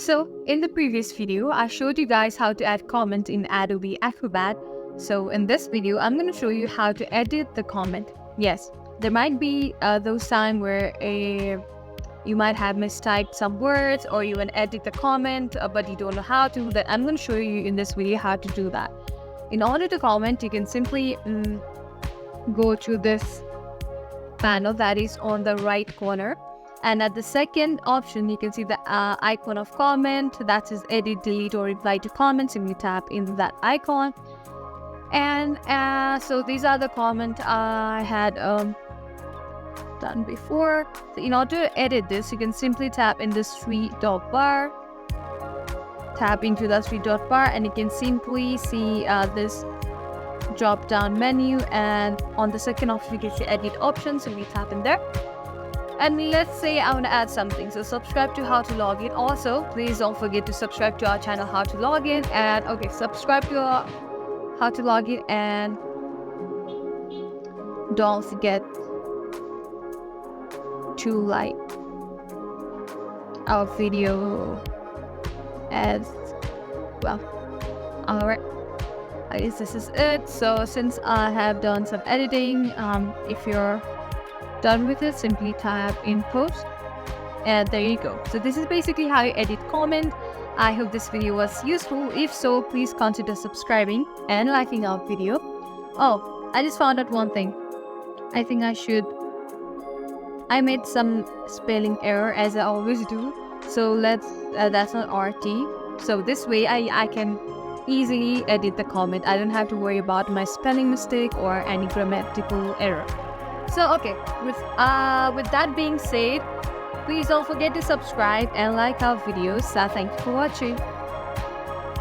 So in the previous video, I showed you guys how to add comment in Adobe Acrobat. So in this video, I'm going to show you how to edit the comment. Yes, there might be those times where you might have mistyped some words or you want to edit the comment, but you don't know how to. That I'm going to show you in this video how to do that. In order to comment, you can simply go to this panel that is on the right corner. And at the second option, you can see the icon of comment. That is edit, delete, or reply to comments. Simply tap in that icon. And so these are the comments I had done before. So in order to edit this, you can simply tap in this three-dot bar. Tap into the three-dot bar, and you can simply see this drop-down menu. And on the second option, you can see edit options. So we tap in there. And let's say I want to add something. So subscribe to How to Log In. Also, please don't forget to subscribe to our channel How to Log In. And okay, subscribe to our How to Log In, and don't forget to like our video as well. Alright, I guess this is it. So since I have done some editing, if you're done with it, simply tap in post, and there you go. So this is basically how you edit comment. I hope this video was useful. If so, please consider subscribing and liking our video. Oh, I just found out one thing. I think I made some spelling error, as I always do. So that's not RT. So this way I can easily edit the comment. I don't have to worry about my spelling mistake or any grammatical error. So okay, with that being said, please don't forget to subscribe and like our videos. Thank you for watching.